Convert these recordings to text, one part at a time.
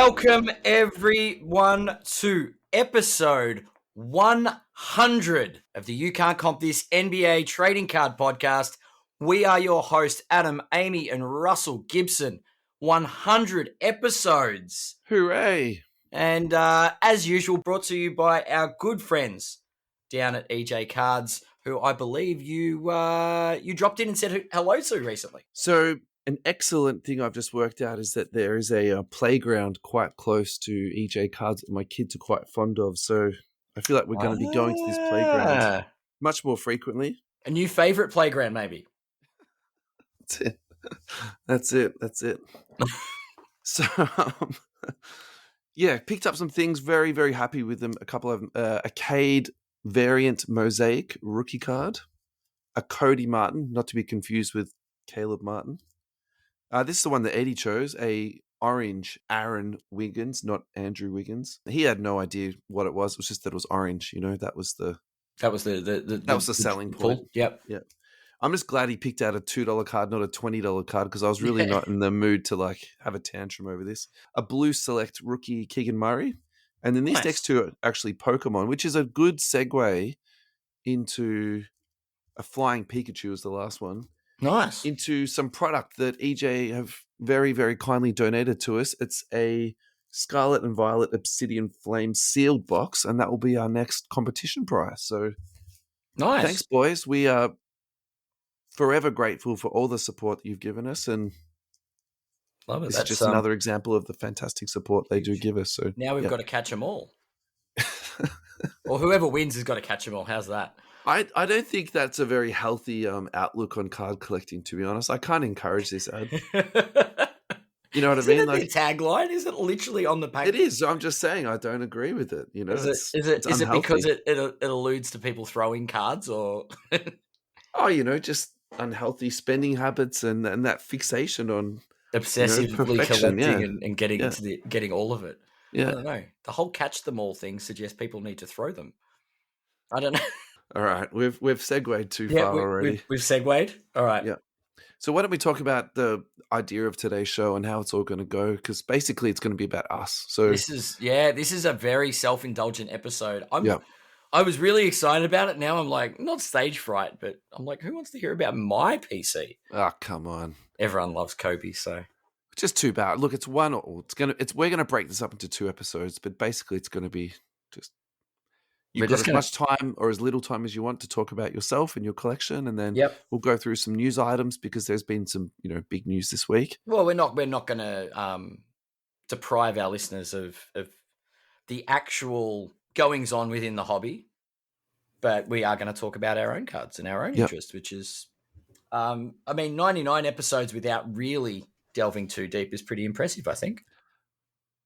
Welcome everyone to episode 100 of the You Can't Comp This NBA Trading Card Podcast. We are your hosts, Adam, Amy, and Russell Gibson. 100 episodes. Hooray. And as usual, brought to you by our good friends down at EJ Cards, who I believe you dropped in and said hello to recently. So an excellent thing I've just worked out is that there is a playground quite close to EJ Cards that my kids are quite fond of. So I feel like we're going to be going to this playground much more frequently. A new favorite playground, maybe. That's it. So, yeah, picked up some things. Very, very happy with them. A couple of a Cade variant mosaic rookie card, a Cody Martin, not to be confused with Caleb Martin. This is the one that Eddie chose, a orange Aaron Wiggins, not Andrew Wiggins. He had no idea what it was. It was just that it was orange. You know, that was the selling point. Yep. Yeah. I'm just glad he picked out a $2 card, not a $20 card, because I was really not in the mood to have a tantrum over this. A blue select rookie Keegan Murray. And then these next two are actually Pokemon, which is a good segue into a flying Pikachu is the last one. Nice. Into some product that EJ have very, very kindly donated to us. It's a Scarlet and Violet Obsidian Flame sealed box, and that will be our next competition prize. So nice. Thanks, boys. We are forever grateful for all the support that you've given us, and love it. This is just another example of the fantastic support they do give us. So now we've got to catch them all. Or whoever wins has got to catch them all. How's that? I don't think that's a very healthy outlook on card collecting, to be honest. I can't encourage this ad. You know what I mean? Isn't it the tagline? Is it literally on the package? It is. I'm just saying I don't agree with it. You know, is it because it alludes to people throwing cards, or just unhealthy spending habits and that fixation on obsessively collecting and getting getting all of it. Yeah. I don't know. The whole catch them all thing suggests people need to throw them. I don't know. All right, we've segued too far already. We've segued. All right. Yeah. So why don't we talk about the idea of today's show and how it's all going to go? Because basically, it's going to be about us. So this is a very self-indulgent episode. I was really excited about it. Now I'm like, not stage fright, but I'm like, who wants to hear about my PC? Oh, come on. Everyone loves Kobe, so just too bad. Look, it's one. We're gonna break this up into 2 episodes, but basically, it's going to be just. You've got as much time or as little time as you want to talk about yourself and your collection, and then we'll go through some news items because there's been some, big news this week. Well, we're not going to deprive our listeners of the actual goings on within the hobby, but we are going to talk about our own cards and our own interest, which is, 99 episodes without really delving too deep is pretty impressive, I think.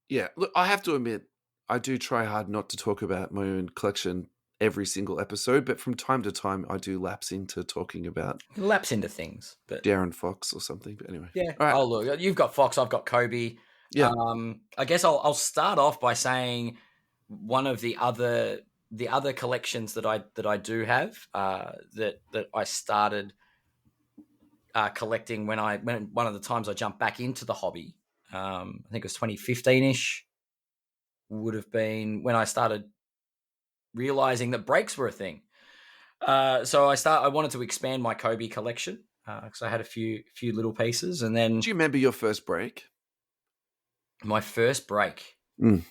Yeah, look, I have to admit, I do try hard not to talk about my own collection every single episode, but from time to time, I do lapse into talking about things, but Darren Fox or something. But anyway, yeah. All right. Oh, look, you've got Fox, I've got Kobe. Yeah. I guess I'll start off by saying one of the other collections that I do have that I started collecting when one of the times I jumped back into the hobby. I think it was 2015-ish. Would have been when I started realizing that breaks were a thing. So I wanted to expand my Kobe collection because I had a few little pieces, and then. Do you remember your first break? My first break. It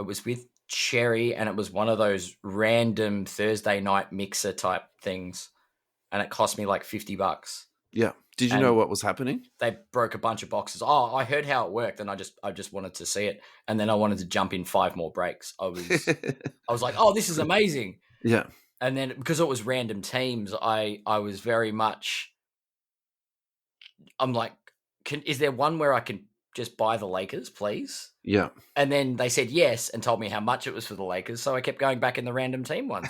was with Cherry, and it was one of those random Thursday night mixer type things, and it cost me like $50. Yeah. Did you know what was happening? They broke a bunch of boxes. Oh, I heard how it worked, and I just wanted to see it, and then I wanted to jump in 5 more breaks. I was like, oh, this is amazing. Yeah. And then because it was random teams, I was very much. I'm like, is there one where I can just buy the Lakers, please? Yeah. And then they said yes and told me how much it was for the Lakers. So I kept going back in the random team ones.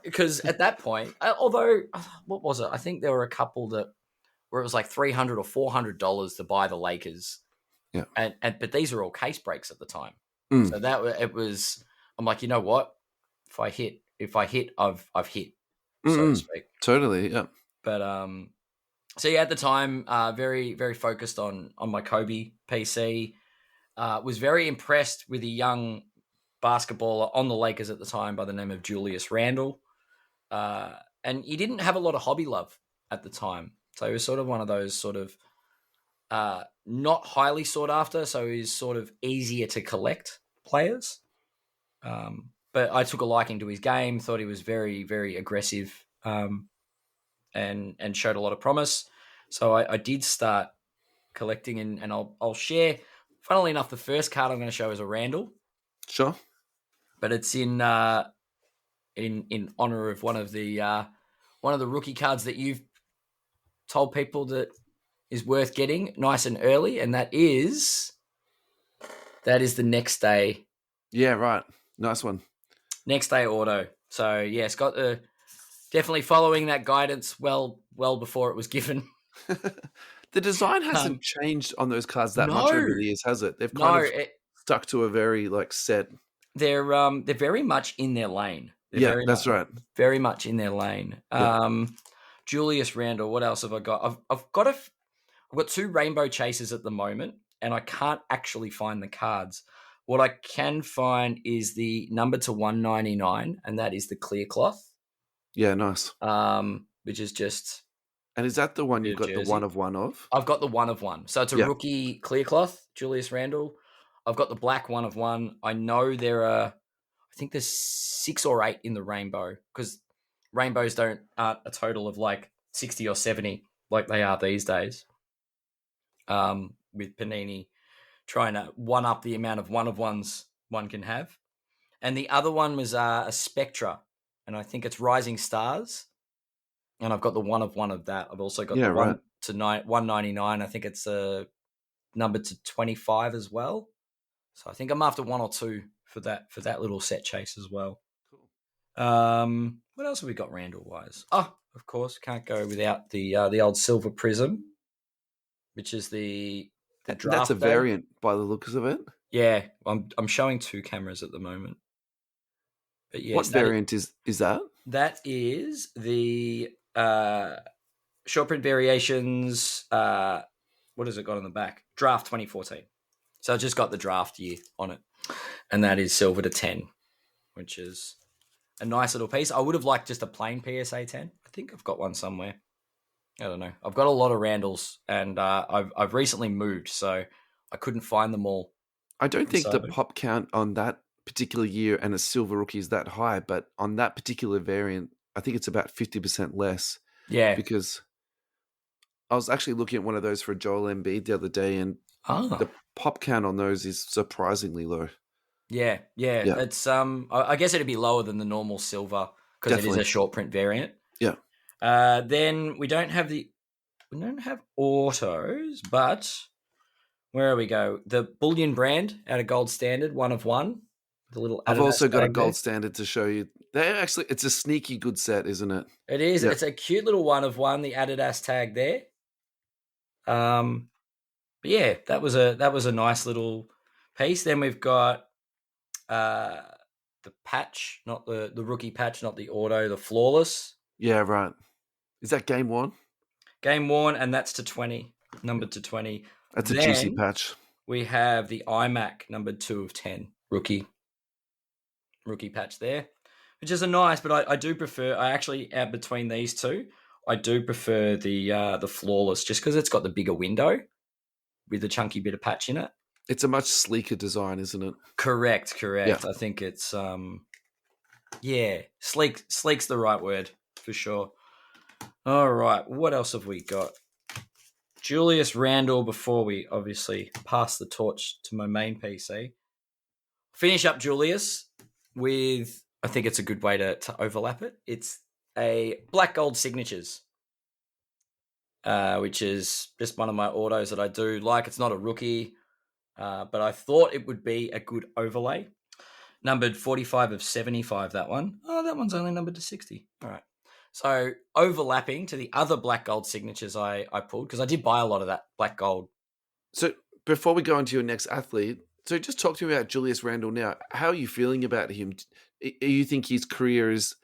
Because at that point, although, what was it? I think there were a couple where it was like $300 or $400 to buy the Lakers. Yeah. But these are all case breaks at the time. Mm. So it was, I'm like, you know what? If I hit, I've hit, so to speak. Totally. Yeah. But, so yeah, at the time, very, very focused on my Kobe PC. was very impressed with a young basketballer on the Lakers at the time by the name of Julius Randle. And he didn't have a lot of hobby love at the time. So he was sort of one of those sort of not highly sought after, so he's sort of easier to collect players. But I took a liking to his game, thought he was very, very aggressive, and showed a lot of promise. So I did start collecting, and I'll share. Funnily enough, the first card I'm going to show is a Randall. Sure. But it's in honor of one of the rookie cards that you've told people that is worth getting nice and early, and that is the next day. Yeah, right. Nice one. Next day auto. So yeah, it's got definitely following that guidance well before it was given. The design hasn't changed on those cards that much over the years, has it? They've kind of stuck to a very set. They're very much in their lane. That's right. Very much in their lane. Yeah. Julius Randle. What else have I got? I've got 2 Rainbow Chasers at the moment, and I can't actually find the cards. What I can find is the number to 199, and that is the clear cloth. Yeah, nice. Which is just. And is that the one you've got jersey. The 1 of 1 of? I've got the 1 of 1. So it's a rookie clear cloth, Julius Randle. I've got the black 1 of 1. I know I think there's 6 or 8 in the rainbow, because rainbows aren't a total of like 60 or 70 like they are these days. With Panini trying to one up the amount of 1 of 1s one can have. And the other one was a Spectra, and I think it's Rising Stars. And I've got the 1 of 1 of that. I've also got the 1 to 199. I think it's a number to 25 as well. So I think I'm after 1 or 2 for that little set chase as well. Cool. What else have we got Randall wise? Oh, of course, can't go without the old Silver Prism, which is the draft. That's a variant by the looks of it. Yeah, I'm showing 2 cameras at the moment. But yes, what variant is that? That is the short print variations. What has it got on the back? Draft 2014. So I just got the draft year on it, and that is silver to 10, which is a nice little piece. I would have liked just a plain PSA 10. I think I've got one somewhere. I don't know. I've got a lot of Randalls, and I've recently moved, so I couldn't find them all. I don't think the pop count on that particular year and a silver rookie is that high, but on that particular variant, I think it's about 50% less. Yeah. Because I was actually looking at one of those for Joel Embiid the other day, and the pop count on those is surprisingly low. Yeah. It's I guess it'd be lower than the normal silver because it is a short print variant. Yeah. Then we don't have autos, but where we go? The Bullion brand out of Gold Standard, 1 of 1. The little I've also got a Gold Standard to show you. It's a sneaky good set, isn't it? It is. Yeah. It's a cute little 1 of 1. The Adidas tag there. But yeah, that was a nice little piece. Then we've got the patch, not the rookie patch, not the auto, the flawless. Yeah, right. Is that game worn? Game worn, and that's to 20, numbered to 20. That's a juicy patch. We have the iMac numbered 2 of 10 rookie patch there, which is a nice. But I do prefer. I actually between these two, I do prefer the flawless just because it's got the bigger window with the chunky bit of patch in it. It's a much sleeker design, isn't it? Correct. Yeah. I think it's sleek's the right word for sure. All right, what else have we got? Julius Randle, before we obviously pass the torch to my main PC. Finish up Julius with, I think it's a good way to overlap it. It's a black gold signatures, which is just one of my autos that I do like. It's not a rookie, but I thought it would be a good overlay. Numbered 45 of 75, that one. Oh, that one's only numbered to 60. All right. So overlapping to the other black gold signatures I pulled, because I did buy a lot of that black gold. So before we go on to your next athlete, so just talk to me about Julius Randle now. How are you feeling about him? You think his career is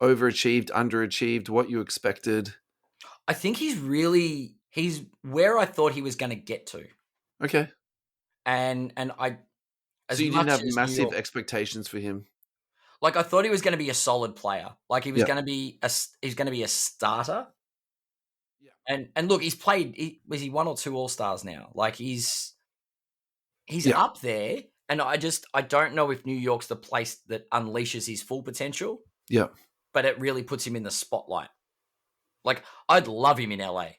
overachieved, underachieved, what you expected? I think he's where I thought he was going to get to. Okay. and as So you didn't much have as New massive York, expectations for him. like I thought he was going to be a solid player, like he was Yeah. going to be he's going to be a starter. Yeah. And look, he's played. Was he 1 or 2 All Stars now? Like he's Yeah. up there, and I don't know if New York's the place that unleashes his full potential, Yeah. but it really puts him in the spotlight. Like I'd love him in LA.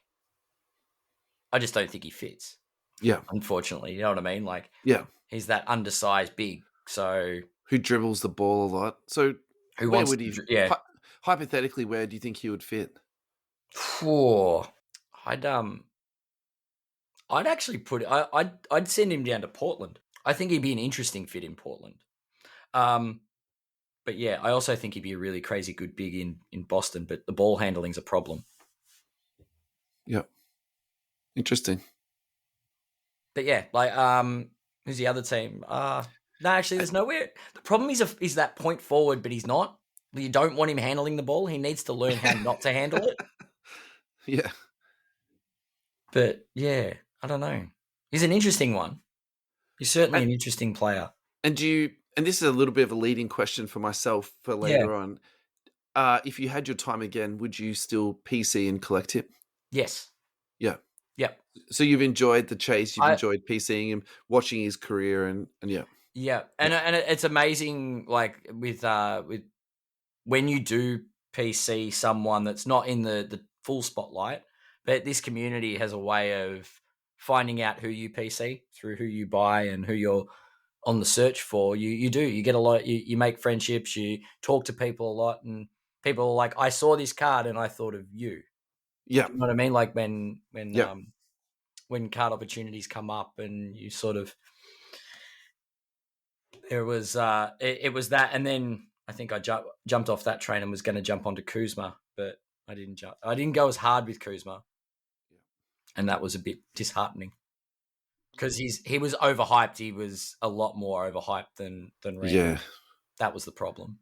I just don't think he fits. Yeah. Unfortunately, you know what I mean? Like Yeah. he's that undersized big. So Who dribbles the ball a lot. So who where wants would to? he, Yeah. hypothetically, where do you think he would fit? Whew. I'd I'd actually put I'd send him down to Portland. I think he'd be an interesting fit in Portland. But yeah, I also think he'd be a really crazy good big in Boston, but the ball handling's a problem. Yeah. Interesting. But yeah, like who's the other team? No, actually there's nowhere. The problem is that point forward, but he's not. You don't want him handling the ball. He needs to learn how not to handle it. Yeah. But yeah, I don't know. He's an interesting one. He's certainly an interesting player. And this is a little bit of a leading question for myself for later on. If you had your time again, would you still PC and collect him? Yes. Yeah. Yep. So you've enjoyed the chase, you've enjoyed PCing him, watching his career, and yeah. Yeah, and it's amazing, like with when you do PC someone that's not in the full spotlight, but this community has a way of finding out who you PC through who you buy and who you're on the search for. You get a lot. You make friendships. You talk to people a lot, and people are like, "I saw this card and I thought of you." Yeah. You know what I mean? Like when Yeah. when card opportunities come up, and you sort of there was it was that, and then I think I jumped off that train and was going to jump onto Kuzma, but I didn't jump. I didn't go as hard with Kuzma, and that was a bit disheartening because he was overhyped. He was a lot more overhyped than Randall. Yeah. That was the problem.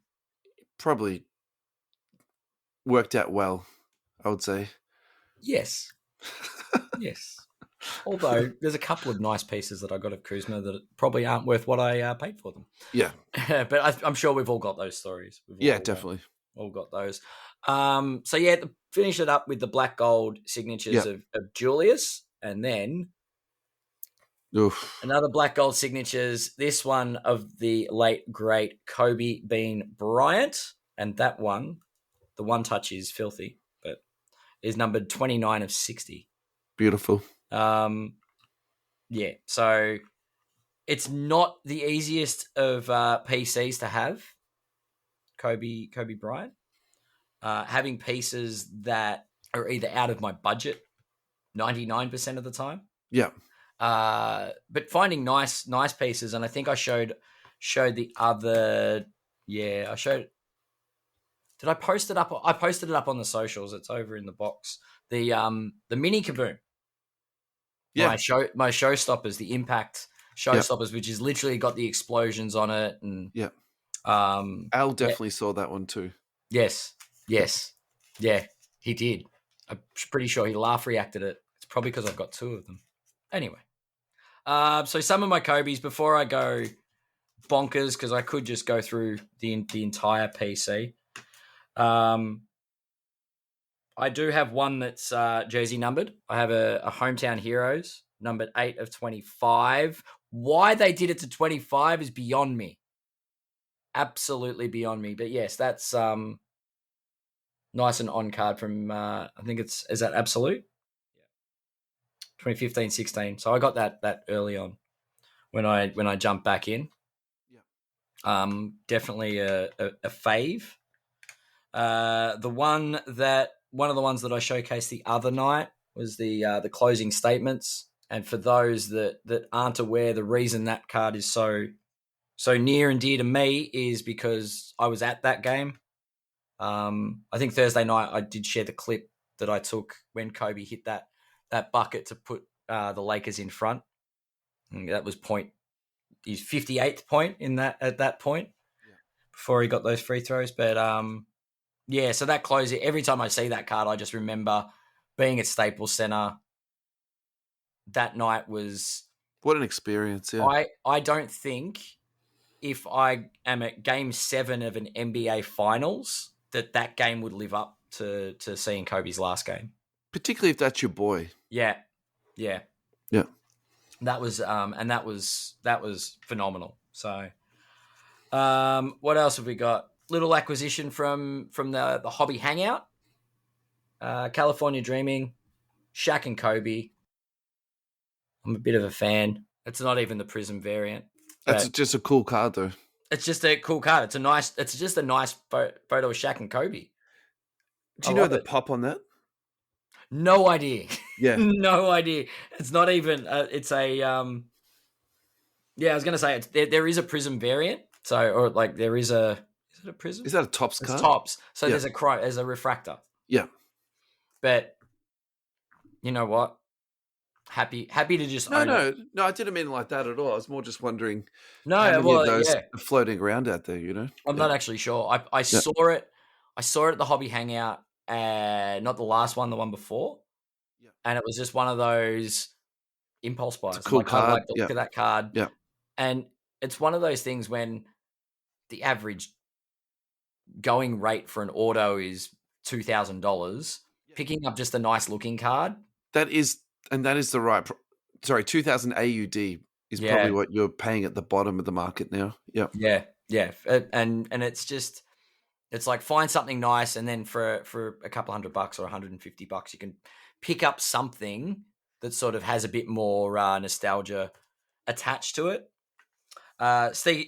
Probably worked out well, I would say. Yes. Yes. Although there's a couple of nice pieces that I got of Kuzma that probably aren't worth what I paid for them. Yeah. But I'm sure we've all got those stories. Definitely. All got those. So yeah, finish it up with the black gold signatures of Julius, and then another black gold signatures. This one of the late great Kobe Bean Bryant, and that one, the one touch is filthy, but is numbered 29 of 60. Beautiful. Yeah, so it's not the easiest of PCs to have. Kobe Bryant. Having pieces that are either out of my budget 99% of the time. Yeah. But finding nice pieces, and I think I showed the other. Yeah, I showed. Did I post it up? I posted it up on the socials. It's over in the box. The mini Kaboom. Yeah. My showstoppers, the Impact showstoppers, which is literally got the explosions on it, and yeah. Al definitely saw that one too. Yes. Yeah, he did. I'm pretty sure he laugh reacted it. It's probably because I've got 2 of them. Anyway, so some of my Kobe's before I go bonkers, because I could just go through the entire PC. I do have one that's jersey numbered. I have a Hometown Heroes numbered 8 of 25. Why they did it to 25 is beyond me. Absolutely beyond me. But yes, that's nice and on card from I think is that Absolute? 2015-16. So I got that early on when I jumped back in. Yeah. Definitely a fave. One of the ones that I showcased the other night was the closing statements. And for those that aren't aware, the reason that card is so near and dear to me is because I was at that game. I think Thursday night I did share the clip that I took when Kobe hit that bucket to put the Lakers in front. And that was his 58th point at that point before he got those free throws. But yeah, so that closing, every time I see that card, I just remember being at Staples Center. That night was What an experience! Yeah, I don't think if I am at Game 7 of an NBA Finals that game would live up to seeing Kobe's last game. particularly if that's your boy. Yeah. Yeah. That was that was phenomenal. So, what else have we got? Little acquisition from the hobby hangout. California Dreaming, Shaq and Kobe. I'm a bit of a fan. It's not even the Prism variant. That's just a cool card, though. It's just a cool card. It's just a nice photo of Shaq and Kobe. Do you know the pop on that? No idea. Yeah. No idea. It's not even. It's a. Yeah, I was gonna say there is a Prism variant. So, or like there is a. Is it a Prism? Is that a Tops card? It's Tops. So there's a refractor. Yeah. But you know what? Happy to just own it. No, I didn't mean it like that at all. I was more just wondering No, how many of those are floating around out there, you know? I'm not actually sure. I saw it. I saw it at the Hobby Hangout, not the last one, the one before. Yeah. And it was just one of those impulse buys. It's a cool card. I like the look of that card. Yeah. And it's one of those things when the average going rate for an auto is $2,000, picking up just a nice looking card. That is the right. Sorry, 2,000 AUD is probably what you're paying at the bottom of the market now. Yeah. Yeah. And it's like find something nice, and then for a couple $100 or $150, you can pick up something that sort of has a bit more nostalgia attached to it.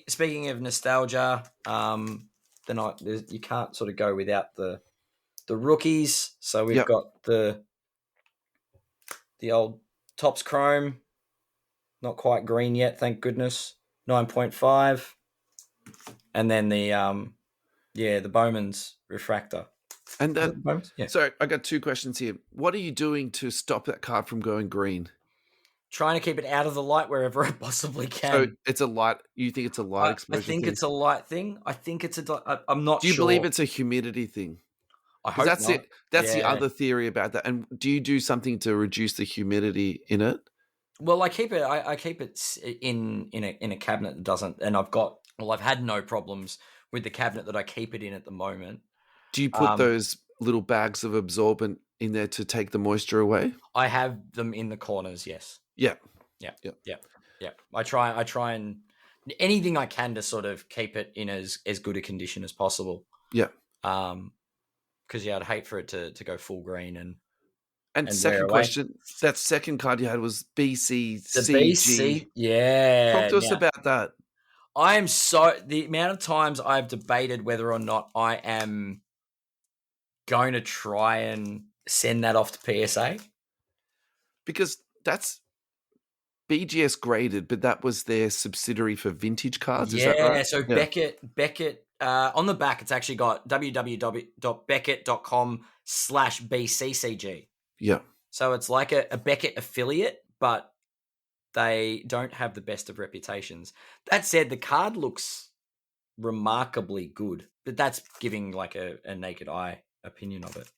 Speaking of nostalgia, you can't sort of go without the rookies. So we've got the old Topps Chrome, not quite green yet, thank goodness, 9.5, and then the Bowman's refractor. And so I got two questions here. What are you doing to stop that card from going green? Trying to keep it out of the light wherever I possibly can. So it's a light. You think it's a light exposure? I think it's a light thing. I think it's I'm not sure. Do you believe it's a humidity thing? I hope that's not. it. That's the other theory about that. And do you do something to reduce the humidity in it? Well, I keep it. I keep it in a cabinet that doesn't. And I've had no problems with the cabinet that I keep it in at the moment. Do you put those little bags of absorbent in there to take the moisture away? I have them in the corners. Yes. Yeah. I try and anything I can to sort of keep it in as good a condition as possible. Yeah. Because I'd hate for it to go full green and second question, that second card you had was BCCG. The BC, yeah. Talk to us about that. The amount of times I've debated whether or not I am going to try and send that off to PSA. Because that's BGS graded, but that was their subsidiary for vintage cards. Is that right? So Beckett, on the back, it's actually got www.beckett.com/BCCG. Yeah. So it's like a Beckett affiliate, but they don't have the best of reputations. That said, the card looks remarkably good, but that's giving like a naked eye opinion of it.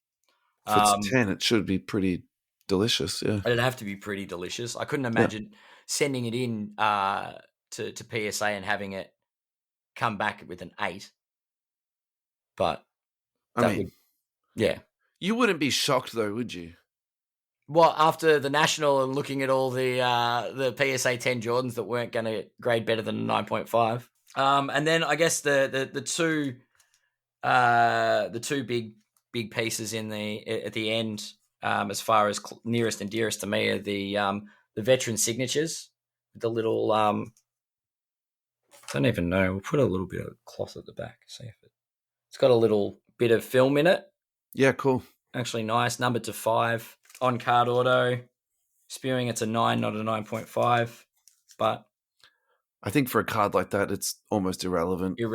If it's 10, it should be pretty delicious. Yeah. It'd have to be pretty delicious. I couldn't imagine sending it in to PSA and having it come back with an 8. But you wouldn't be shocked though, would you? Well, after the National and looking at all the PSA 10 Jordans that weren't going to grade better than a 9.5, and then I guess the two big pieces at the end, as far as nearest and dearest to me, are the veteran signatures, the little I don't even know. We'll put a little bit of cloth at the back. See if it's got a little bit of film in it. Yeah, cool. Actually, nice. Numbered to 5 on card auto. Spewing, it's a 9, not a 9.5. But I think for a card like that, it's almost irrelevant. There's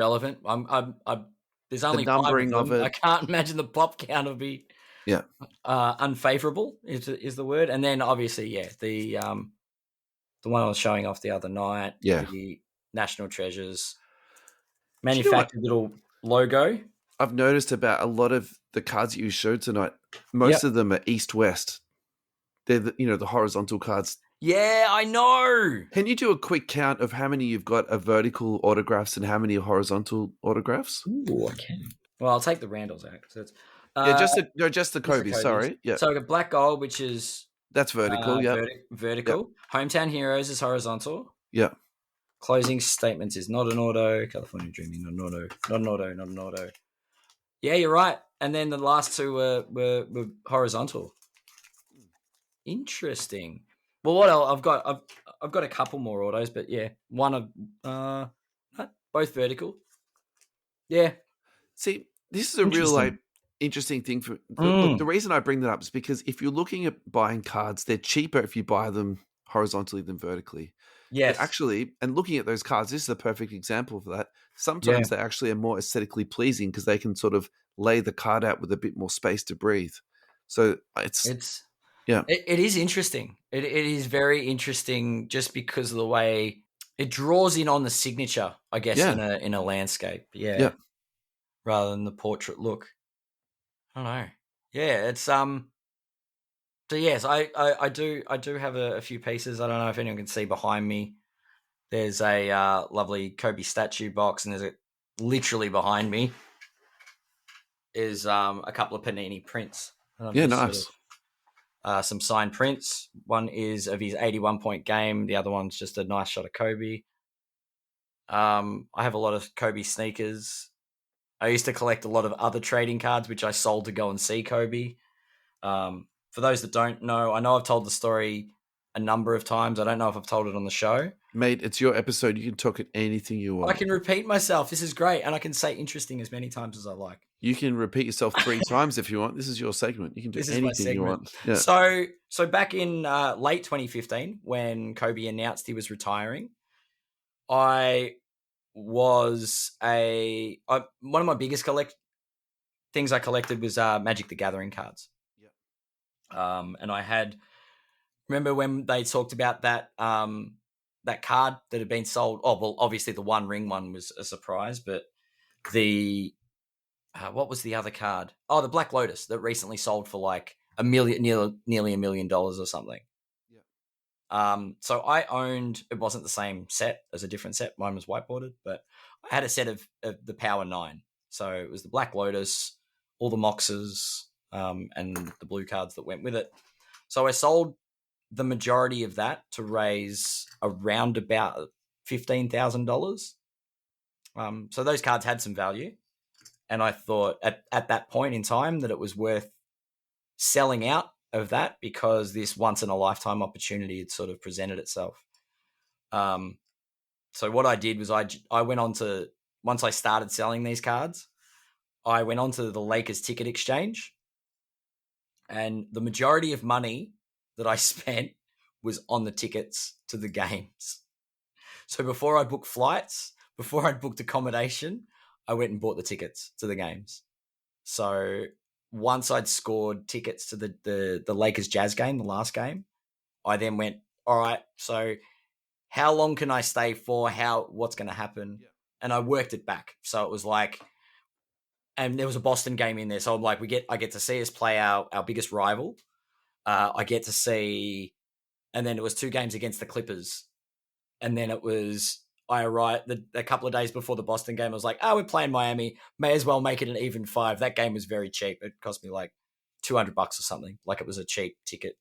only the numbering 5 of it. I can't imagine the pop count would be unfavorable is the word. And then obviously, the one I was showing off the other night, the National Treasures manufactured little logo. I've noticed about a lot of the cards that you showed tonight, most of them are east-west. They're the horizontal cards. Yeah, I know. Can you do a quick count of how many you've got of vertical autographs and how many horizontal autographs? Ooh, I can. Well, I'll take the Randalls out. So it's, Yeah, uh, just the just the Kobe. Kobe's. Sorry, yeah, So I got Black Gold, which is that's vertical. Yep, yep, vertical. Hometown Heroes is horizontal. yep. Closing Statements is not an auto. California Dreaming, not an auto. Not an auto, not an auto. Yeah, you're right. And then the last two were horizontal. Interesting. Well, what else? I've got a couple more autos, but yeah, one of both vertical. Yeah. See, this is a real Interesting. interesting thing look. The reason I bring that up is because if you're looking at buying cards, they're cheaper if you buy them horizontally than vertically. But Yes. actually, and looking at those cards, this is a perfect example for that. Yeah. Sometimes they actually are more aesthetically pleasing because they can sort of lay the card out with a bit more space to breathe. So It's yeah, it is interesting. It is very interesting just because of the way it draws in on the signature, I guess, yeah, in a landscape. Yeah. yeah. Rather than the portrait look. I don't know. Yeah, it's so yes, I do have a few pieces. I don't know if anyone can see behind me. There's a lovely Kobe statue box, and literally behind me is a couple of Panini prints. And I've Yeah, just sort nice. of some signed prints. One is of his 81-point game. The other one's just a nice shot of Kobe. I have a lot of Kobe sneakers. I used to collect a lot of other trading cards, which I sold to go and see Kobe. For those that don't know, I know I've told the story a number of times. I don't know if I've told it on the show. Mate, it's your episode. You can talk at anything you want. I can repeat myself. This is great. And I can say interesting as many times as I like. You can repeat yourself 3 times if you want. This is your segment. You can do This is my anything you segment. want. Yeah. So back in late 2015, when Kobe announced he was retiring, I was one of my biggest things I collected was Magic the Gathering cards. Yeah. And I remember when they talked about that that card that had been sold. Oh well, obviously the One Ring one was a surprise, but the what was the other card? Oh, the Black Lotus that recently sold for like nearly $1 million or something. So I owned, it wasn't the same set as a different set. Mine was whiteboarded, but I had a set of the Power 9. So it was the Black Lotus, all the Moxes, and the blue cards that went with it. So I sold the majority of that to raise around about $15,000. So those cards had some value. And I thought at that point in time that it was worth selling out of that because this once in a lifetime opportunity had sort of presented itself. So what I did was I went on to, once I started selling these cards, I went on to the Lakers ticket exchange, and the majority of money that I spent was on the tickets to the games. So before I booked flights, before I'd booked accommodation, I went and bought the tickets to the games. So once I'd scored tickets to the Lakers Jazz game, the last game, I then went, all right, so how long can I stay for? What's going to happen? Yeah. And I worked it back. So it was like, and there was a Boston game in there. So I'm like, I get to see us play our biggest rival. I get to see, and then it was 2 games against the Clippers. And then it was, I arrived a couple of days before the Boston game. I was like, we're playing Miami. May as well make it an even 5. That game was very cheap. It cost me like $200 or something. Like it was a cheap ticket.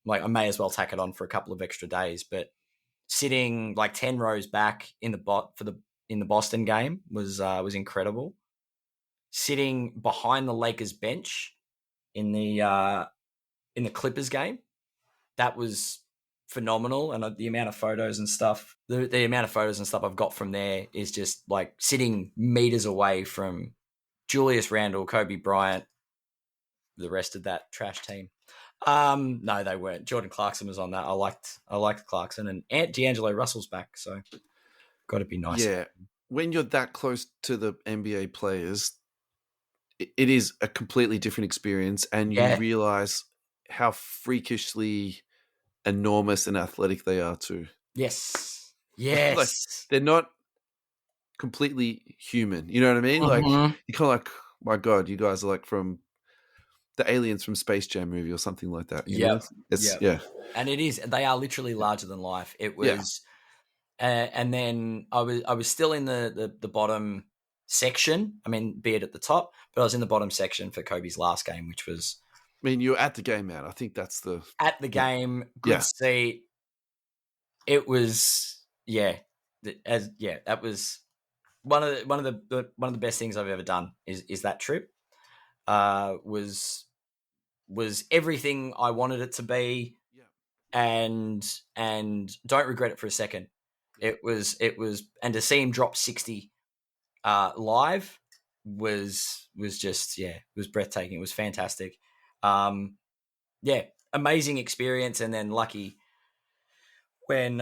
Like I may as well tack it on for a couple of extra days. But sitting like 10 rows back in the Boston game was incredible. Sitting behind the Lakers bench in the Clippers game, that was phenomenal. And the amount of photos and stuff, the amount of photos and stuff I've got from there is just like sitting meters away from Julius Randle, Kobe Bryant, the rest of that trash team. No, they weren't. Jordan Clarkson was on that. I liked Clarkson, and D'Angelo Russell's back, so got to be nice. Yeah. When you're that close to the NBA players, it is a completely different experience, and you realize how freakishly enormous and athletic they are too. Yes. Like, they're not completely human. You know what I mean? Like you're kind of like, my God, you guys are like from the aliens from Space Jam movie or something like that. You know, it's and it is. They are literally larger than life. It was, and then I was still in the bottom section. I mean, be it at the top, but I was in the bottom section for Kobe's last game, which was. I mean, you're at the game, man. I think that's at the game. Good seat. It was that was one of the best things I've ever done. Is that trip? Was everything I wanted it to be, and don't regret it for a second. It was, and to see him drop 60 live was just it was breathtaking. It was fantastic. Amazing experience, and then lucky when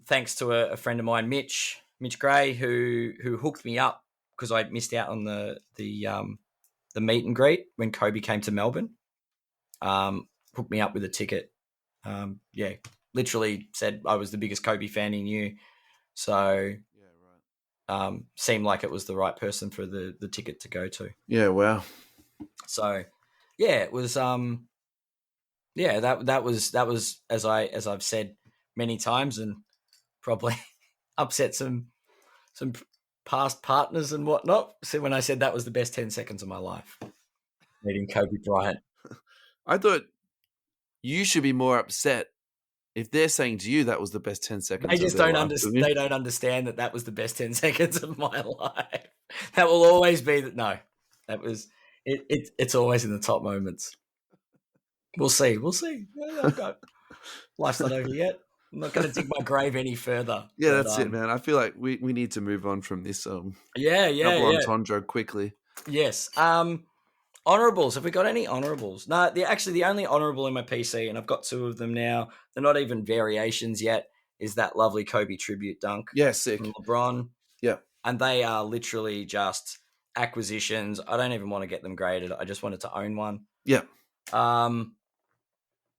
thanks to a friend of mine, Mitch Gray, who hooked me up because I missed out on the meet and greet when Kobe came to Melbourne. Hooked me up with a ticket. Literally said I was the biggest Kobe fan he knew. So seemed like it was the right person for the ticket to go to. Yeah, wow. So it was that was as I've said many times, and probably upset some past partners and whatnot. So when I said that was the best 10 seconds of my life, meeting Kobe Bryant. I thought you should be more upset if they're saying to you that was the best 10 seconds. They just don't understand. They don't understand that was the best 10 seconds of my life. That will always be that. No, that was it. It's always in the top moments. We'll see. Life's not over yet. I'm not going to dig my grave any further. Yeah, that's it, man. I feel like we need to move on from this. Double entendre quickly. Yes. Honorables. Have we got any honorables? No, the only honorable in my PC, and I've got 2 of them now. They're not even variations yet. Is that lovely Kobe tribute dunk? Yeah, sick. From LeBron. Yeah, and they are literally just acquisitions. I don't even want to get them graded. I just wanted to own one. Yeah.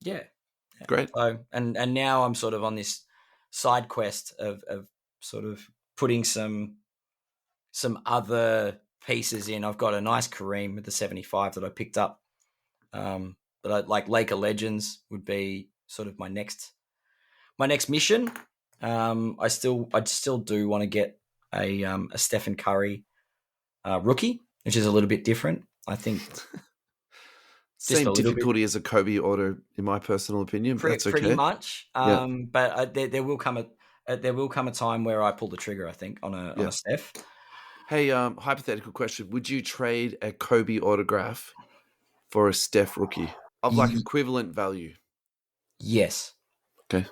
Yeah. Great. So, and now I'm sort of on this side quest of sort of putting some other pieces in. I've got a nice Kareem with the 75 that I picked up. But I like Laker Legends would be sort of my next mission. I still do want to get a Stephen Curry rookie, which is a little bit different. I think same difficulty as a Kobe auto, in my personal opinion. But that's okay. Pretty much. But there will come a time where I pull the trigger, I think, on a Steph. Hey, hypothetical question: would you trade a Kobe autograph for a Steph rookie of like equivalent value? Yes. Okay.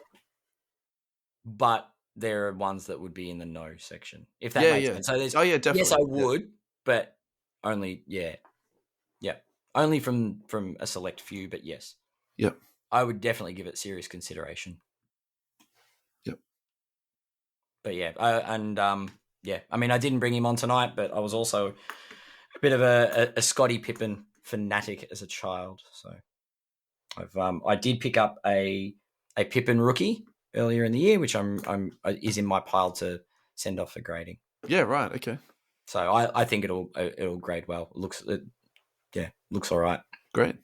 But there are ones that would be in the no section, if that makes sense. So there's, definitely. Yes, I would, but only only from a select few. But yes, I would definitely give it serious consideration. But I mean, I didn't bring him on tonight, but I was also a bit of a Scottie Pippen fanatic as a child. So I did pick up a Pippen rookie earlier in the year, which is in my pile to send off for grading. Yeah, right. Okay. So I think it'll grade well. It looks all right. Great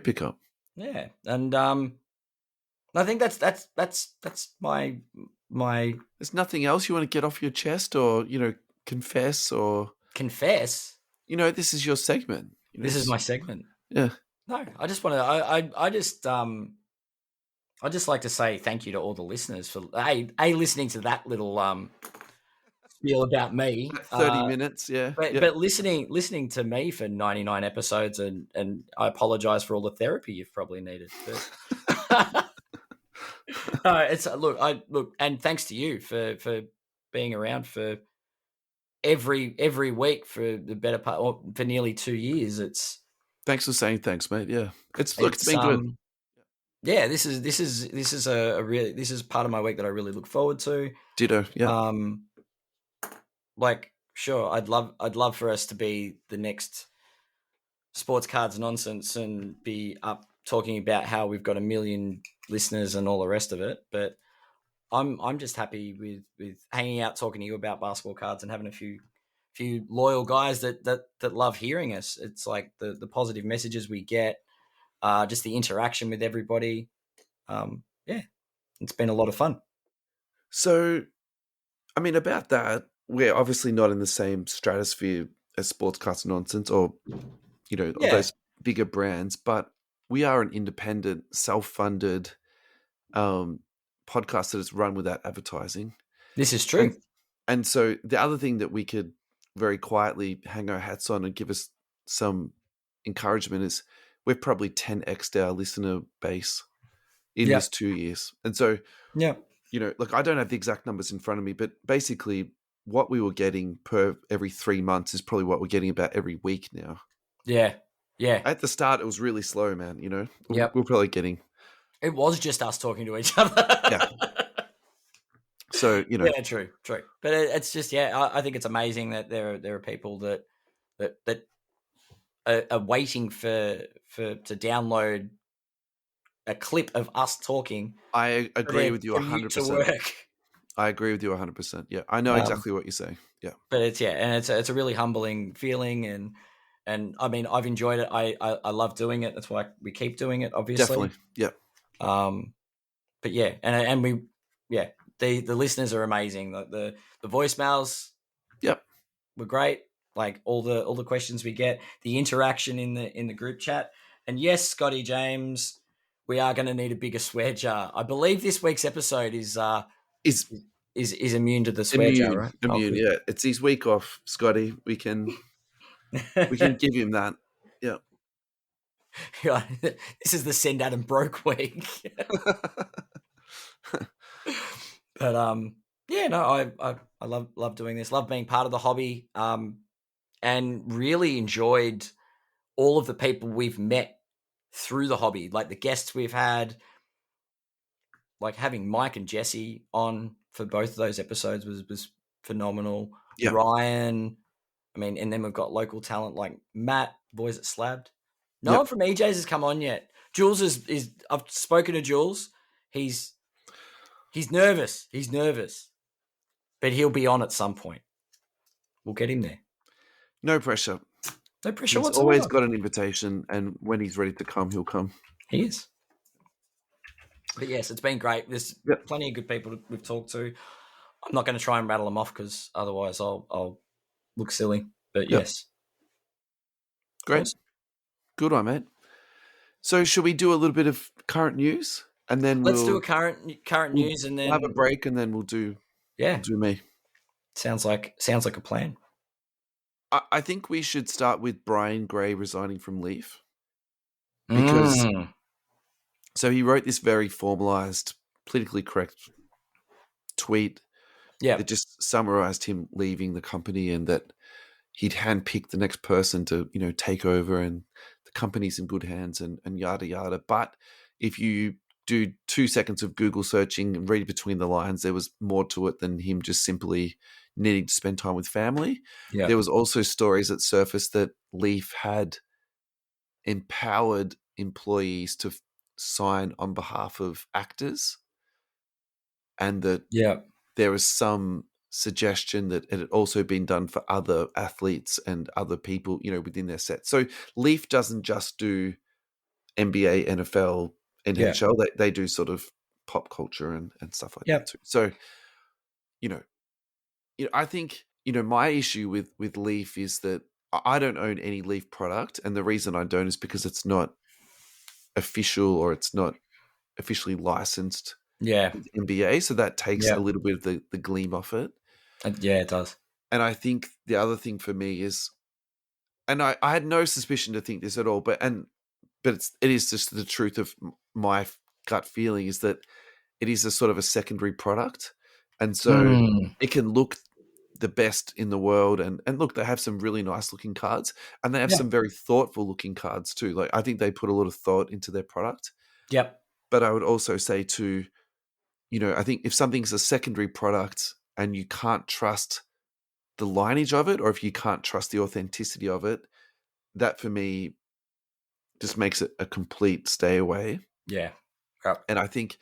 pickup. Yeah, and I think that's my. There's nothing else you want to get off your chest, or confess, or confess. This is your segment. This is my segment. Yeah. No, I just want to. I just like to say thank you to all the listeners for listening to that little spiel about me. 30 minutes, yeah. But listening to me for 99 episodes, and I apologize for all the therapy you've probably needed. But look, and thanks to you for being around for every week for the better part, for nearly 2 years. Thanks for saying thanks, mate. Yeah, it's been good. Yeah, this is part of my week that I really look forward to. Ditto. Yeah. Sure, I'd love for us to be the next Sports Cards Nonsense and be up talking about how we've got 1 million listeners and all the rest of it. But I'm just happy with hanging out, talking to you about basketball cards and having a few loyal guys that love hearing us. It's like the positive messages we get. just the interaction with everybody. Yeah, it's been a lot of fun. So, I mean, about that, we're obviously not in the same stratosphere as Sportscast Nonsense or, or Yeah, those bigger brands, but we are an independent, self-funded podcast that is run without advertising. this is true. And so the other thing that we could very quietly hang our hats on and give us some encouragement is we've probably 10x'd our listener base in Yeah. this 2 years. And so, Yeah, look, I don't have the exact numbers in front of me, but basically what we were getting per every 3 months is probably what we're getting about every week now. yeah, yeah. At the start, it was really slow, man. Yep. We're probably getting. It was just us talking to each other. Yeah. So Yeah, true. But it's just, I think it's amazing that there are people that are waiting to download a clip of us talking. I agree with you commute 100%. to work. I agree with you 100%. Yeah, I know exactly what you're saying. Yeah, but it's a really humbling feeling, and I mean, I've enjoyed it. I love doing it. That's why we keep doing it. Obviously, definitely. Yeah. But yeah, and we, the listeners are amazing. The voicemails, Yep, were great. Like all the questions we get, the interaction in the group chat, and yes, Scotty James, we are going to need a bigger swear jar. I believe this week's episode is immune to the swear jar, right? Immune. Yeah, it's his week off, Scotty. We can give him that. Yeah. This is the send Adam broke week. But I love doing this. Love being part of the hobby. And really enjoyed all of the people we've met through the hobby, like the guests we've had. Like having Mike and Jesse on for both of those episodes was phenomenal. Yeah. Ryan, I mean, and then we've got local talent like Matt, boys at Slabbed. No one from EJ's has come on yet. Jules is I've spoken to Jules. He's nervous. He's nervous. But he'll be on at some point. We'll get him there. No pressure. No pressure He's whatsoever. always got an invitation, and when he's ready to come, he'll come. He is. But yes, it's been great. There's plenty of good people we've talked to. I'm not going to try and rattle them off because otherwise I'll look silly. But yes. Great. Awesome. Good one, mate. So should we do a little bit of current news? And then let's do a current news, and then we'll have a break, and then we'll do me. Sounds like a plan. I think we should start with Brian Gray resigning from Leaf, because so he wrote this very formalized, politically correct tweet that just summarized him leaving the company, and that he'd handpicked the next person to take over, and the company's in good hands, and yada yada. But if you do 2 seconds of Google searching and read between the lines, there was more to it than him just simply needing to spend time with family. Yeah. There was also stories that surfaced that Leaf had empowered employees to sign on behalf of actors, and that there was some suggestion that it had also been done for other athletes and other people, within their set. So Leaf doesn't just do NBA, NFL, NHL. They do sort of pop culture and stuff like that too. So, I think, my issue with Leaf is that I don't own any Leaf product. And the reason I don't is because it's not official, or it's not officially licensed with NBA. So that takes a little bit of the gleam off it. Yeah, it does. And I think the other thing for me is, and I had no suspicion to think this at all, but it is just the truth of my gut feeling, is that it is a sort of a secondary product. And so it can look the best in the world. And look, they have some really nice looking cards, and they have some very thoughtful looking cards too. Like, I think they put a lot of thought into their product. Yep. But I would also say too, I think if something's a secondary product and you can't trust the lineage of it, or if you can't trust the authenticity of it, that for me just makes it a complete stay away. Yeah. And I think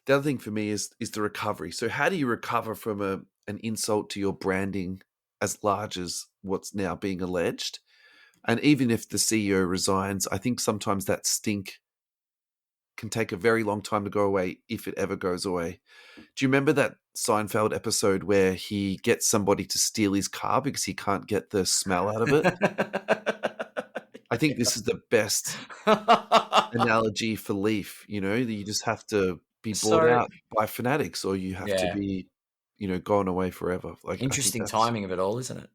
the other thing for me is the recovery. So how do you recover from an insult to your branding as large as what's now being alleged? And even if the CEO resigns, I think sometimes that stink can take a very long time to go away if it ever goes away. Do you remember that Seinfeld episode where he gets somebody to steal his car because he can't get the smell out of it? I think this is the best analogy for Leaf, that you just have to be bought So out by fanatics, or you have to yeah, be, gone away forever. Like, I think interesting that's, timing of it all, isn't it?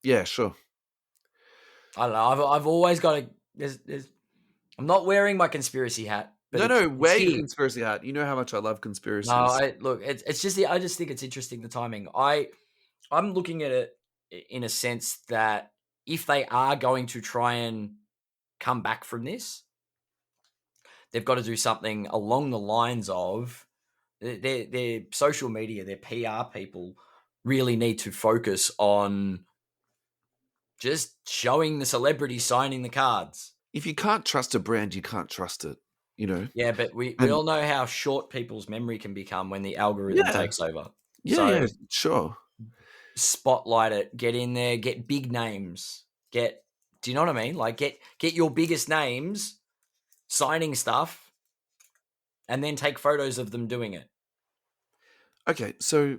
yeah, sure. I don't know. I've always got to. I'm not wearing my conspiracy hat, but No, it's wear your here. conspiracy hat. You know how much I love No, conspiracies. look. It's just I just think it's interesting the timing. I'm looking at it in a sense that if they are going to try and come back from this, they've got to do something along the lines of their social media, their PR people really need to focus on just showing the celebrity signing the cards. If you can't trust a brand, you can't trust it, Yeah, but we And all know how short people's memory can become when the algorithm yeah, takes over. yeah, So sure. spotlight it, get in there, get big names, do you know what I mean? Like get your biggest names signing stuff and then take photos of them doing it. Okay, so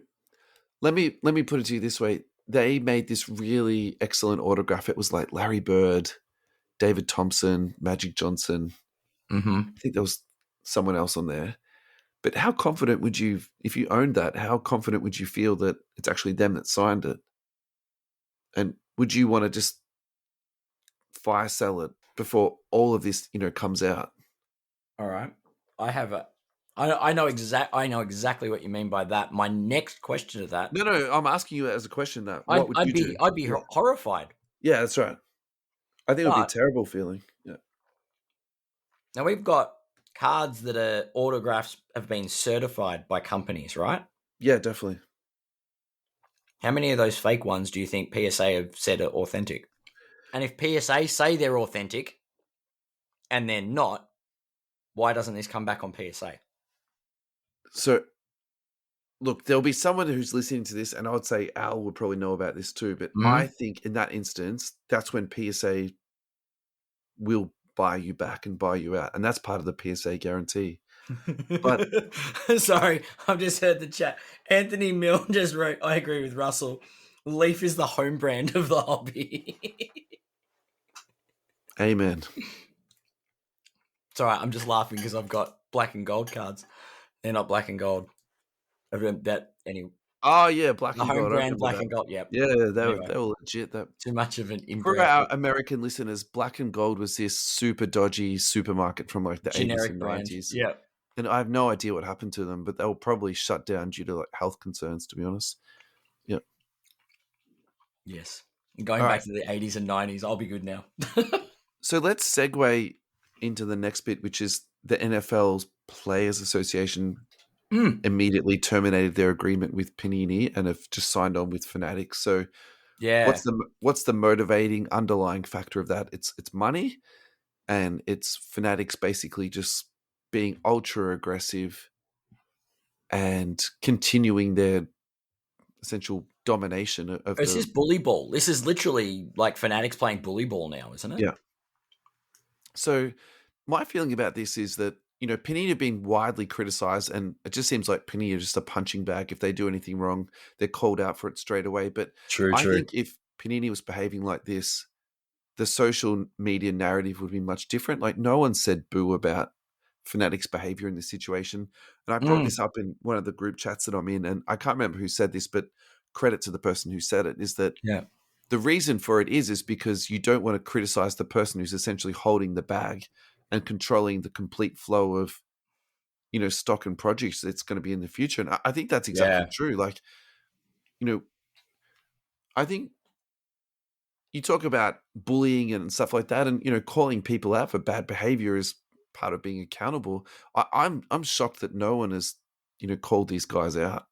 let me put it to you this way. They made this really excellent autograph. It was like Larry Bird, David Thompson, Magic Johnson. Mm-hmm. I think there was someone else on there. But how confident would you, if you owned that, how confident would you feel that it's actually them that signed it? And would you want to just fire sell it before all of this, comes out? All right. I know exactly what you mean by that. My next question to that, No, I'm asking you as a question that what would you do? I'd be Yeah. horrified. Yeah, that's right. I think it would be a But terrible feeling. Yeah. now we've got cards that are autographs have been certified by companies, right? Yeah, definitely. How many of those fake ones do you think PSA have said are authentic? And if PSA say they're authentic and they're not, why doesn't this come back on PSA? So, look, there'll be someone who's listening to this, and I would say Al would probably know about this too. But I think in that instance, that's when PSA will buy you back and buy you out, and that's part of the PSA guarantee. But sorry, I've just heard the chat. Anthony Mill just wrote, I agree with Russell. Leaf is the home brand of the hobby. amen. It's all right. I'm just laughing because I've got black and gold cards. They're not black and gold. Oh yeah, black The and home gold. I brand, remember black that. and gold. Yep. Yeah, they Anyway, were legit. That too much of an for inbred. our American listeners, black and gold was this super dodgy supermarket from like the 80s Generic and brand. 90s. Yeah. And I have no idea what happened to them, but they were probably shut down due to like health concerns, to be honest. Yeah. Yes. Going All back right. to the 80s and 90s, I'll be good now. So let's segue into the next bit, which is the NFL's Players Association immediately terminated their agreement with Panini and have just signed on with Fanatics. So Yeah. what's the motivating underlying factor of that? It's money, and it's Fanatics basically just being ultra aggressive and continuing their essential domination of It's the just bully ball. This is literally like Fanatics playing bully ball now, isn't it? yeah. So my feeling about this is that, Panini being widely criticized, and it just seems like Panini are just a punching bag. If they do anything wrong, they're called out for it straight away. But I think if Panini was behaving like this, the social media narrative would be much different. Like no one said boo about Fanatics' behavior in this situation. And I brought this up in one of the group chats that I'm in, and I can't remember who said this, but credit to the person who said it, is that Yeah. the reason for it is because you don't want to criticize the person who's essentially holding the bag and controlling the complete flow of, stock and produce that's going to be in the future. And I think that's exactly true. Like, I think you talk about bullying and stuff like that, and, calling people out for bad behavior is part of being accountable. I'm shocked that no one has, called these guys out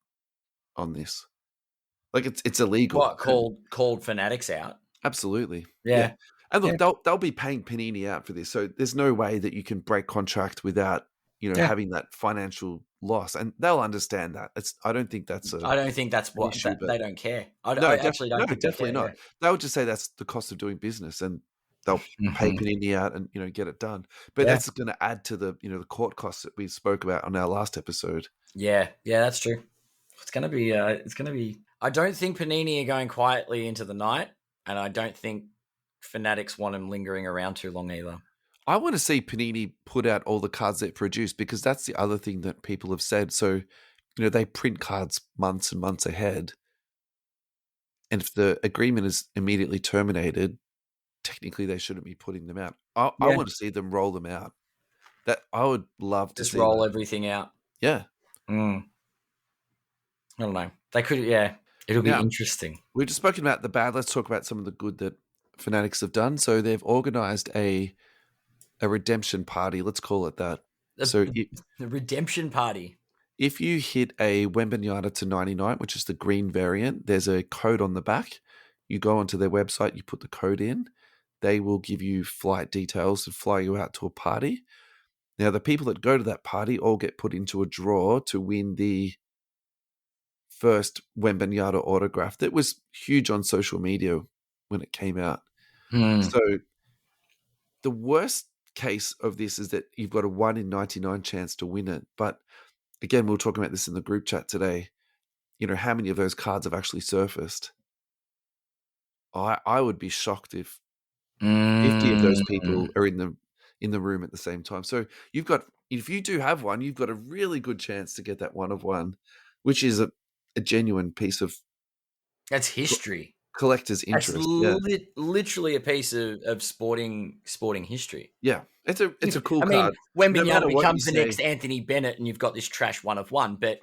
on this. Like it's illegal. What called Fanatics out? Absolutely. Yeah. And look, they'll be paying Panini out for this. So there's no way that you can break contract without, having that financial loss. And they'll understand that. I don't think that's I don't think that's what issue, they don't care. I no, actually don't think they definitely care, not. They would just say that's the cost of doing business, and they'll pay Panini out and get it done. But that's going to add to the the court costs that we spoke about on our last episode. Yeah, that's true. It's gonna be. I don't think Panini are going quietly into the night, and I don't think Fanatics want them lingering around too long either. I want to see Panini put out all the cards they produce, because that's the other thing that people have said. So, they print cards months and months ahead. And if the agreement is immediately terminated, technically they shouldn't be putting them out. I want to see them roll them out. That I would love to just see roll that. everything out. Yeah. I don't know. They could, it'll be interesting. We've just spoken about the bad. Let's talk about some of the good that Fanatics have done. So they've organized a redemption party. Let's call it that. The redemption party. If you hit a Wembanyama to 99, which is the green variant, there's a code on the back. You go onto their website, you put the code in. They will give you flight details and fly you out to a party. Now, the people that go to that party all get put into a draw to win the first Wembanyama autograph. That was huge on social media when it came out. So the worst case of this is that you've got a 1 in 99 chance to win it. But again, we were talking about this in the group chat today. How many of those cards have actually surfaced? I would be shocked if 50 of those people are in the room at the same time. So if you do have one, you've got a really good chance to get that 1 of 1, which is a genuine piece of that's history, collector's interest. That's literally a piece of sporting history. Yeah, it's a cool card. When Wembanyama becomes the next Anthony Bennett, and you've got this trash 1 of 1, but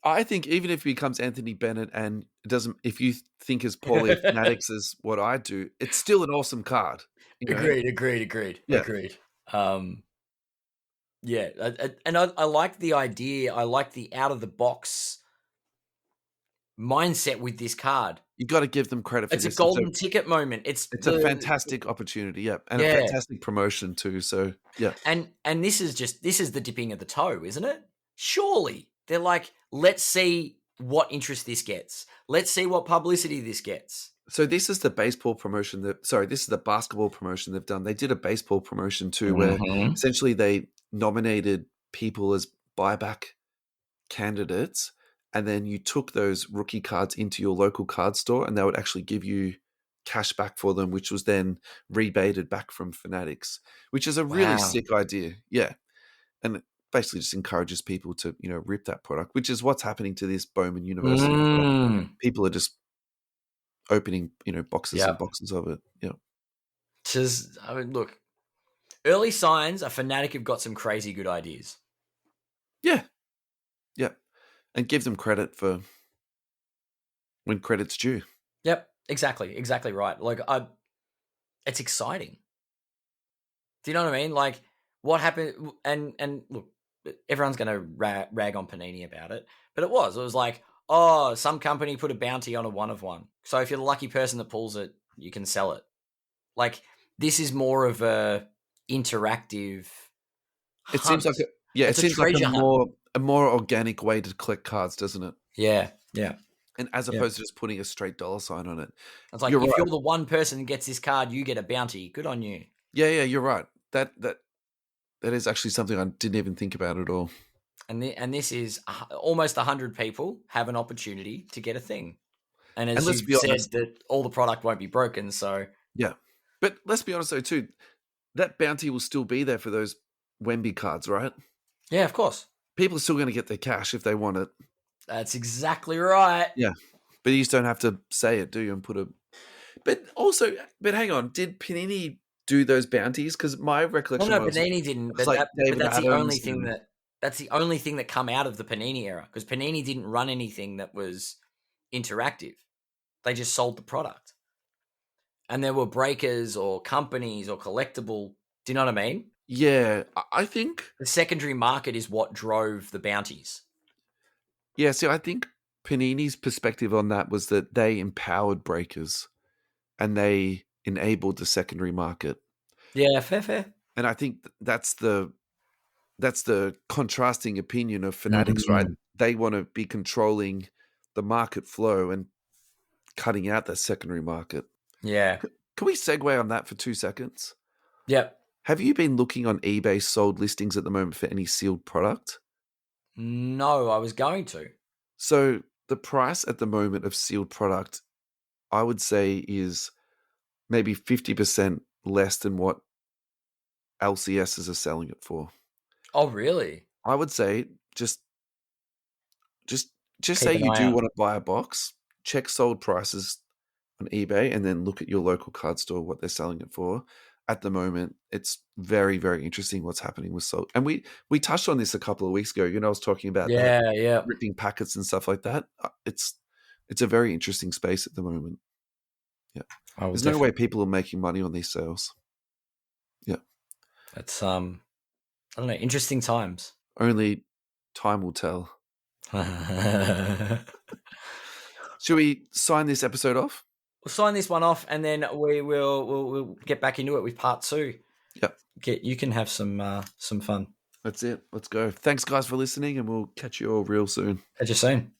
I think even if he becomes Anthony Bennett and it doesn't, if you think as poorly of Fanatics as what I do, it's still an awesome card. Agreed. Yeah. Agreed. And I like the idea. I like the out of the box mindset with this card. You got to give them credit for this. It's a golden ticket moment. It's a fantastic opportunity, and a fantastic promotion too. So and this is the dipping of the toe, isn't it? Surely they're like, let's see what interest this gets. Let's see what publicity this gets. So this is the baseball promotion this is the basketball promotion they've done. They did a baseball promotion too, where essentially they nominated people as buyback candidates, and then you took those rookie cards into your local card store, and they would actually give you cash back for them, which was then rebated back from Fanatics, which is a really sick idea. Yeah. And it basically just encourages people to, rip that product, which is what's happening to this Bowman University product. People are just opening, boxes and boxes of it. Yeah. Look, early signs, a Fanatic have got some crazy good ideas. Yeah. Yeah. And give them credit for when credit's due. Yep, exactly right. Like, it's exciting. Do you know what I mean? Like, what happened? And look, everyone's going to rag on Panini about it, but it was like, some company put a bounty on a 1 of 1. So if you're the lucky person that pulls it, you can sell it. Like, this is more of a interactive hunt. It seems like a more organic way to collect cards, doesn't it? Yeah. And as opposed to just putting a straight $sign on it. It's like, you're the one person that gets this card, you get a bounty. Good on you. Yeah, you're right. That is actually something I didn't even think about at all. And this is almost 100 people have an opportunity to get a thing. And as you said, that all the product won't be broken, so... Yeah. But let's be honest, though, too. That bounty will still be there for those Wemby cards, right? Yeah, of course. People are still going to get their cash if they want it. That's exactly right. Yeah. But you just don't have to say it, do you? And put a... But hang on. Did Panini do those bounties? Because my recollection was... No, Panini didn't. But that's the only thing that... That's the only thing that come out of the Panini era, because Panini didn't run anything that was interactive. They just sold the product. And there were breakers or companies or collectible. Do you know what I mean? Yeah, I think... The secondary market is what drove the bounties. Yeah, see, I think Panini's perspective on that was that they empowered breakers and they enabled the secondary market. Yeah, fair. And I think that's the contrasting opinion of Fanatics, right? They want to be controlling the market flow and cutting out that secondary market. Yeah. Can we segue on that for 2 seconds? Yep. Have you been looking on eBay sold listings at the moment for any sealed product? No, I was going to. So the price at the moment of sealed product, I would say, is maybe 50% less than what LCSs are selling it for. Oh, really? I would say just Keep say an you eye do out. want to buy a box, check sold prices on eBay, and then look at your local card store, what they're selling it for. At the moment, it's very, very interesting what's happening with sold. And we touched on this a couple of weeks ago. I was talking about that Yeah. ripping packets and stuff like that. It's a very interesting space at the moment. Yeah. I will There's no way definitely. people are making money on these sales. Yeah. It's I don't know, interesting times. Only time will tell. We'll Should we sign this episode off? sign this one off, and then we'll get back into it with part 2. Yep. You can have some fun. That's it. Let's go. Thanks, guys, for listening, and we'll catch you all real soon. Catch you soon.